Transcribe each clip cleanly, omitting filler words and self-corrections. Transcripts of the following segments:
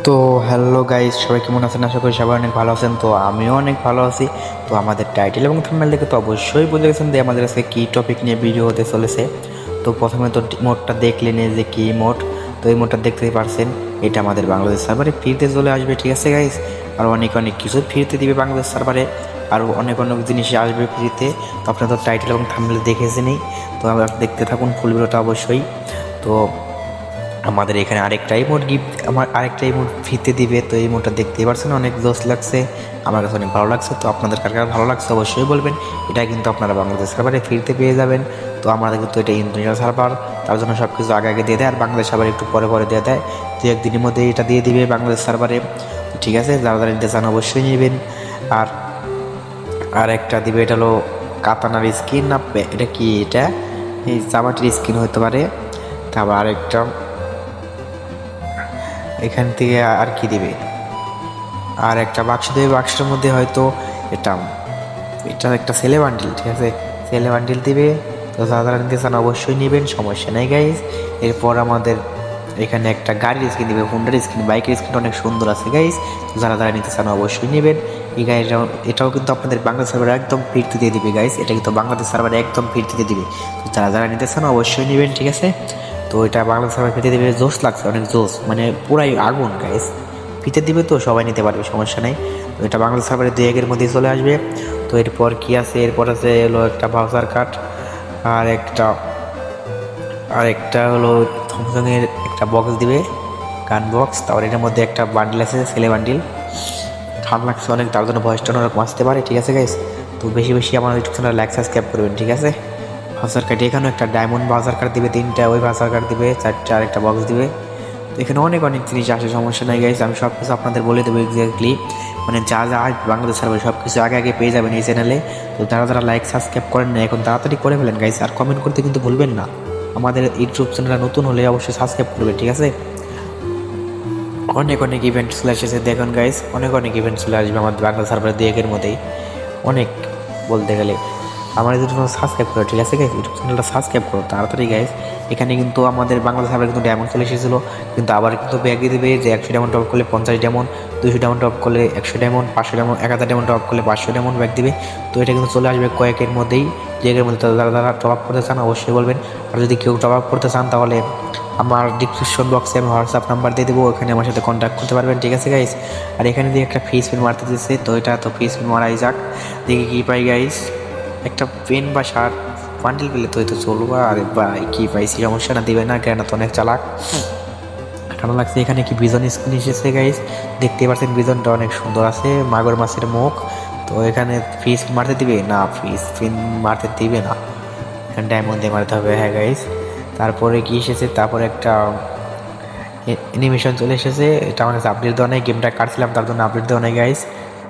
তো hello guys, সবাই কেমন আছেন? আশা করি সবাই অনেক ভালো আছেন। তো আমিও অনেক ভালো আছি। তো আমাদের টাইটেল এবং থাম্বনেল দেখে তো অবশ্যই বুঝে গেছেন যে আমাদের আজকে কী টপিক নিয়ে ভিডিও হতে চলেছে। তো প্রথমে তো মোডটা দেখলেন যে কী মোড। তো এই মোডটা দেখতেই পারছেন, এটা আমাদের বাংলাদেশ সার্ভারে ফ্রিতে চলে আসবে। ঠিক আছে গাইস, আর অনেক অনেক কিছু ফ্রিতে দিবে বাংলাদেশ সার্ভারে, আরও অনেক অনেক জিনিস আসবে ফ্রিতে। তো আপনারা তো টাইটেল এবং থাম্বনেল দেখেছেনই। তো আমরা দেখতে থাকুন ফুল ভিডিওটা অবশ্যই। তো আমাদের এখানে আরেকটা ইমোট গিফট, আমার আরেকটা ইমোট ফ্রিতে দিবে। তো এই ইমোটটা দেখতেই পারছেন, অনেক জোস লাগছে, আমার কাছে অনেক ভালো লাগছে। তো আপনাদের কার কার ভালো লাগছে অবশ্যই বলবেন। এটা কিন্তু আপনারা বাংলাদেশ সার্ভারে ফ্রিতে পেয়ে যাবেন। তো আমাদের কিন্তু এটা ইন্দোনেশিয়া সার্ভার, তার জন্য সব কিছু আগে আগে দিয়ে দেয়, আর বাংলাদেশ সার্ভারে একটু পরে পরে দিয়ে দেয়। দু একদিনের মধ্যে এটা দিয়ে দিবে বাংলাদেশ সার্ভারে। তো ঠিক আছে, যারা যারা নিতে চান অবশ্যই নেবেন। আর আর একটা দিবে, এটা হলো কাতানার স্কিন না, এটা কি, এটা এই জামাটির স্কিন হতে পারে। তারপর আরেকটা এখান থেকে আর কি দিবে, আর একটা বাক্স দেবে, বাক্সের মধ্যে হয়তো এটা এটা একটা ছেলে বান্ডিল। ঠিক আছে, ছেলে বান্ডিল দিবে। তো যারা নিতে চান অবশ্যই নেবেন, সমস্যা নেই গাইজ। এরপর আমাদের এখানে একটা গাড়ির স্ক্রিন দিবে, হুন্ডার স্ক্রিন, বাইকের স্ক্রিনটা অনেক সুন্দর আছে গাইজ। তো যারা যারা নিতে চান অবশ্যই নেবেন। এই গাড়িটা এটাও কিন্তু আপনাদের বাংলাদেশ সার্ভারে একদম ফ্রিতে দিয়ে দিবে গাইজ, এটা কিন্তু বাংলাদেশ সার্ভারে একদম ফ্রিতে দিয়ে দিবে। তো যারা যারা নিতে চান অবশ্যই নেবেন। ঠিক আছে, তো এটা বাংলাদেশ সার্ভার ফ্রিতে দিবে, জোশ লাগছে, অনেক জোশ, মানে পুরাই আগুন গাইজ। ফ্রিতে দিবে তো সবাই নিতে পারবে, সমস্যা নেই। তো এটা বাংলাদেশ সার্ভারে 2-1-এর মধ্যেই চলে আসবে। তো এরপর কি আছে, এরপর আছে হলো একটা ভাউচার কার্ড, আর একটা হলো থমসংয়ের একটা বক্স দিবে, গান বক্স। তারপর এটার মধ্যে একটা বান্ডিল আছে, ছেলে বান্ডিল। ঠান্ডা লাগছে অনেক, তার জন্য ভয়েসটা ওরকম আসতে পারে। ঠিক আছে গাইস, তো বেশি বেশি আমার ইউটিউব চ্যানেল লাইক সাবস্ক্রাইব করবেন। ঠিক আছে, ভাউচার কার্ড এখানেও একটা ডায়মন্ড ভাউচার কার্ড দিবে 3টা, ওই ভাউচার কার্ড দিবে 4টা, আর একটা বক্স দিবে। তো এখানে অনেক অনেক জিনিস আসে, সমস্যা নাই গাইস, আমি সব কিছু আপনাদের বলে দেবো এক্স্যাক্টলি, মানে যা যা বাংলাদেশ সার্ভারে সব কিছু আগে আগে পেয়ে যাবেন এই চ্যানেলে। তো যারা যারা লাইক সাবস্ক্রাইব করেন না এখন তাড়াতাড়ি করে ফেলেন গাইস, আর কমেন্ট করতে কিন্তু ভুলবেন না। আমাদের ইউটিউব চ্যানেলটা নতুন হলে অবশ্যই সাবস্ক্রাইব করবেন। ঠিক আছে, অনেক অনেক ইভেন্ট চলে এসেছে দেখুন গাইস, অনেক অনেক ইভেন্ট চলে আসবে আমাদের বাংলা সার্ভারে 2-1-এর মধ্যেই, অনেক বলতে গেলে। আমার ইউটিউব চ্যানেল সাবস্ক্রাইব করো। ঠিক আছে গাইস, ইউটিউব চ্যানেলটা সাবস্ক্রাইব করো তাড়াতাড়ি গাইস। এখানে কিন্তু আমাদের বাংলা সার্ভারে কিন্তু ডায়মন্ড চলে এসেছিলো, কিন্তু আবার কিন্তু ব্যাগ দিয়ে দেবে যে 100 ডায়মন্ড টপ করলে 50 ডায়মন্ড, 200 ডায়মন্ড টপ করলে 100 ডায়মন্ড, 500 ডায়মন্ড, 1000 ডায়মন্ড টপ করলে 500 ডায়মন্ড ব্যাগ দিবে। তো এটা কিন্তু চলে আসবে কয়েকের মধ্যেই, এর মধ্যে যারা যারা টপ আপ করতে চান অবশ্যই বলবেন। আর যদি কেউ টপ আপ করতে চান তাহলে আমার ডিসক্রিপশন বক্সে আমি হোয়াটসঅ্যাপ নাম্বার দিয়ে দেবো, ওখানে আমার সাথে কন্ট্যাক্ট করতে পারবেন। ঠিক আছে গাইস, আর এখানে দিয়ে একটা ফ্রি স্পিন মারতে দিচ্ছে, তো এটা তো ফ্রি স্পিন মারাই যাক, দেখি কী পাই গাইস। একটা পেন বা শার্ট বান্ডিল পেলে তো হয়তো চলবো। আর ভাই কী পাইছি, সমস্যা না, দিবে না কেন, তো অনেক চালাক। ঠান্ডা লাগছে। এখানে কি বিজন স্কিন এসেছে গাইস, দেখতে পাচ্ছেন বিজনটা অনেক সুন্দর আছে, মাগুর মাছের মুখ। তো এখানে ফ্রি স্পিন মারতে দিবে না, ফ্রি স্পিন মারতে দিবে না, এখানে ডায়মন্ড দিয়ে মারতে হবে। হ্যাঁ গাইস, তারপরে কি এসেছে, তারপরে একটা অ্যানিমেশন চলে এসেছে, এটা আমার কাছে আপডেট দেওয়া নেই, গেমটা কাটছিলাম তার জন্য আপডেট দেওয়া নেই গাইস,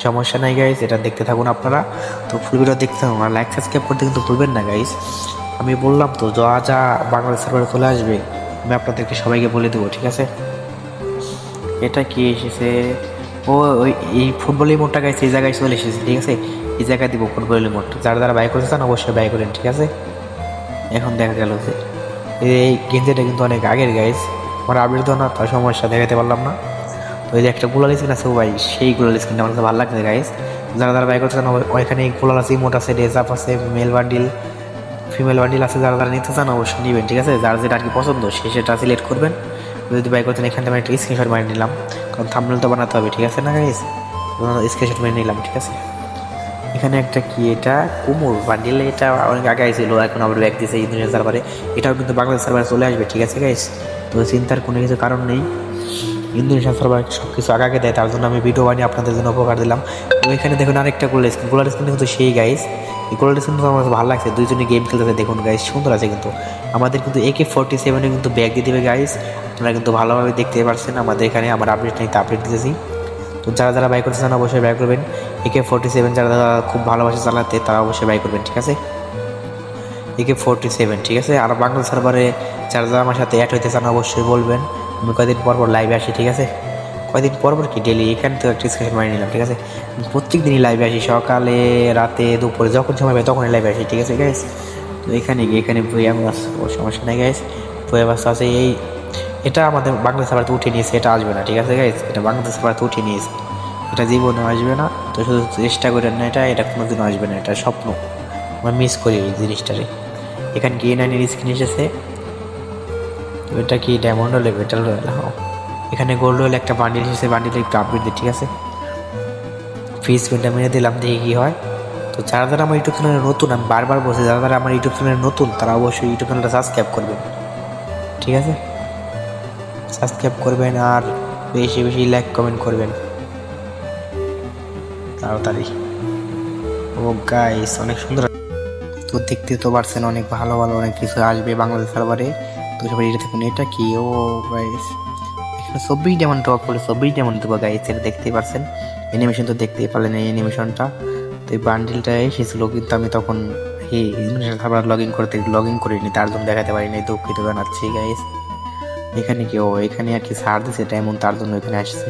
সমস্যা নাই গাইস, এটা দেখতে থাকুন আপনারা। তো ফুল ভিডিও দেখতে থাকুন, আর লাইক সাবস্ক্রাইব করতে কিন্তু ভুলবেন না গাইস। আমি বললাম তো যা যা বাংলাদেশ সার্ভারে চলে আসবে আমি আপনাদেরকে সবাইকে বলে দেবো। ঠিক আছে, এটা কি এসেছে, ও ওই এই ফুটবল ইমোটটা গাইছে এই জায়গায় চলে এসেছে। ঠিক আছে, এই জায়গায় দিব ফুটবল ইমোট, যারা যারা বাই করতে চান অবশ্যই বাই করেন। ঠিক আছে, এখন দেখা গেল যে এই গেঞ্জিটা কিন্তু অনেক আগের গাইস, আমার আপডেট দেওয়া না, তার সমস্যা দেখাতে পারলাম না। তো এই যে একটা গুলাল স্কিন আছে ভাই, সেই গুলাল স্কিনটা আমার কাছে ভালো লাগছে গাইস। যারা যারা বাই করতে চান ওইখানে গুলাল আছে, ইমোট আছে, ড্রেস আপ আছে, মেল বান্ডিল, ফিমেল বান্ডিল আছে, যারা যারা নিতে চান অবশ্যই নেবেন। ঠিক আছে, যার যেটা আর কি পছন্দ সে সেটা সিলেক্ট করবেন। যদি বাই করতেন এখান থেকে আমি একটা স্ক্রিনশট মারি নিলাম, কারণ থাম্বনেল তো বানাতে হবে। ঠিক আছে না গাইস, স্ক্রিনশট মেরে নিলাম। ঠিক আছে, এখানে একটা কি, এটা কুমুর বান্ডিল, এটা অনেক আগে আইছিল, এখন আবার ব্যাক দিয়েছে ইন্দোনেশিয়া সার্ভারে, এটাও কিন্তু বাংলাদেশ সার্ভারে চলে আসবে। ঠিক আছে গাইস, তো চিন্তার কোনো কিছু কারণ নেই, ইন্দোনেশিয়া সার্ভার সব কিছু আগে আগে দেয়, তার জন্য আমি ভিডিও বানিয়ে আপনাদের জন্য উপকার দিলাম। তো এখানে দেখুন আরেকটা গোলার স্কিন কিন্তু সেই গাইস, এই গোলার স্কিন কিন্তু আমার ভালো লাগছে, দুইজনে গেম খেলতেছে দেখুন গাইস, সুন্দর আছে কিন্তু। আমাদের কিন্তু AK-47 কিন্তু ব্যাগ দিয়ে দেবে গাইস, আপনারা কিন্তু ভালোভাবে দেখতে পারছেন আমাদের এখানে, আমার আপডেট নেই, তা আপডেট দিতেছি। তো যারা যারা বাই করতে চান অবশ্যই বাই করবেন। AK-47 যারা যারা খুব ভালোবাসে চালাতে তারা অবশ্যই বাই করবেন। ঠিক আছে, AK-47। ঠিক আছে, আর বাংলা সার্ভারে যারা যারা আমার সাথে অ্যাড হইতে চান অবশ্যই বলবেন, আমি কয়েকদিন পর পর লাইভে আসি। ঠিক আছে, কয়েকদিন পর পর কি ডেলি, এখানে তো একটা স্ক্রিনশট মারিয়ে নিলাম। ঠিক আছে, প্রত্যেক দিনই লাইভে আসি, সকালে রাতে দুপুরে যখন সময় পাই তখনই লাইভে আসি। ঠিক আছে গাইস, তো এখানে ভুয়া মাছ, ও সমস্যা নেই গাইস, ভুয়া মাছ আছে। এটা আমাদের বাংলাদেশ সার্ভারতে উঠে নিয়েছে, এটা আসবে না, ঠিক আছে গাইস, এটা বাংলাদেশ সার্ভারতে উঠে নিয়েছে, এটা জীবনে আসবে না। তো শুধু চেষ্টা করেন না, এটা কোনোদিনও আসবে না, এটা স্বপ্ন, আমরা মিস করি এই জিনিসটারে। এখানে গিয়ে নাইনের স্ক্রিন এসেছে, এটা কি ডায়মন্ড হলে বেটার হলে, এখানে গোল্ড হলে একটা বান্ডিল এসেছে, বান্ডিল একটু আপডেট দিই, ঠিক আছে। ফ্রি স্পিনটা মেরে দিলাম, দেখি কী হয়। তো যারা যারা আমার ইউটিউব চ্যানেলে নতুন, আমি বারবার বলছি, যারা যারা আমার ইউটিউব চ্যানেলে নতুন তারা অবশ্যই ইউটিউব চ্যানেলটা সাবস্ক্রাইব করবেন, ঠিক আছে। সাবস্ক্রাইব করবেন আর বেশি বেশি লাইক কমেন্ট করবেন তাড়াতাড়ি। ও গাইস অনেক সুন্দর, তো দেখতে তো পারছেন অনেক ভালো ভালো অনেক কিছু আসবে বাংলাদেশ সার্ভারে। তো সবাই এটা দেখুন, এটা কি, ও গাইস এখানে 24 ডায়মন্ড ড্রপ করলে 24 ডায়মন্ড দেবো গাইস, এটা দেখতেই পারছেন। অ্যানিমেশন তো দেখতেই পারলেন এই অ্যানিমেশনটা। তো এই বান্ডিলটা এসেছিল, কিন্তু আমি তখন এই ইন্টারনেট সার্ভার লগ ইন করিনি, তার জন্য দেখাতে পারিনি, দুঃখিত জানাচ্ছি গাইস। এখানে কি, ও এখানে আর কি ছাড় দিচ্ছে ডায়মন্ড, তার জন্য এখানে আসছে,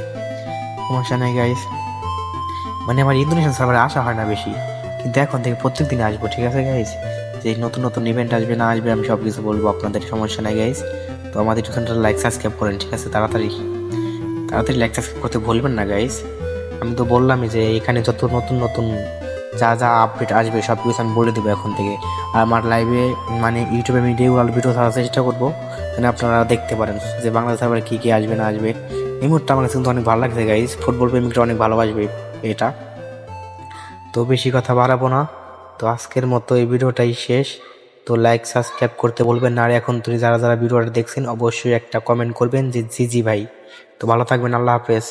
সমস্যা নেই গাইস। মানে আমার ইন্দোনেশিয়ান সার্ভারে আসা হয় না বেশি, কিন্তু এখন থেকে প্রত্যেক দিন আসবো, ঠিক আছে গাইস। যে নতুন নতুন ইভেন্ট আসবে না আসবে আমি সব কিছু বলবো আপনাদের, সমস্যা নাই গাইস। তো আমাদের চ্যানেলটা লাইক সাবস্ক্রাইব করেন, ঠিক আছে, তাড়াতাড়ি তাড়াতাড়ি লাইক সাবস্ক্রাইব করতে ভুলবেন না গাইস। আমি তো বললামই যে এখানে যত নতুন নতুন যা যা আপডেট আসবে সব কিছু আমি বলে দেবো এখন থেকে। আর আমার লাইভে মানে ইউটিউবে আমি রেগুলার ভিডিও ছাড়ার চেষ্টা করবো, মানে আপনারা দেখতে পারেন যে বাংলা সার্ভারে কী কী আসবে না আসবে। এই মুহূর্তে আমার কাছে কিন্তু অনেক ভালো লাগছে গাইস, ফুটবল প্রেমিকরা অনেক ভালোবাসবে এটা। তো বেশি কথা বাড়াবো না, তো আজকের মতো এই ভিডিওটাই শেষ। তো লাইক সাবস্ক্রাইব করতে বলবেন না, আর এখন তুই যারা যারা ভিডিওটা দেখছেন অবশ্যই একটা কমেন্ট করবেন যে জি জি ভাই। তো ভালো থাকবেন, আল্লাহ হাফেজ।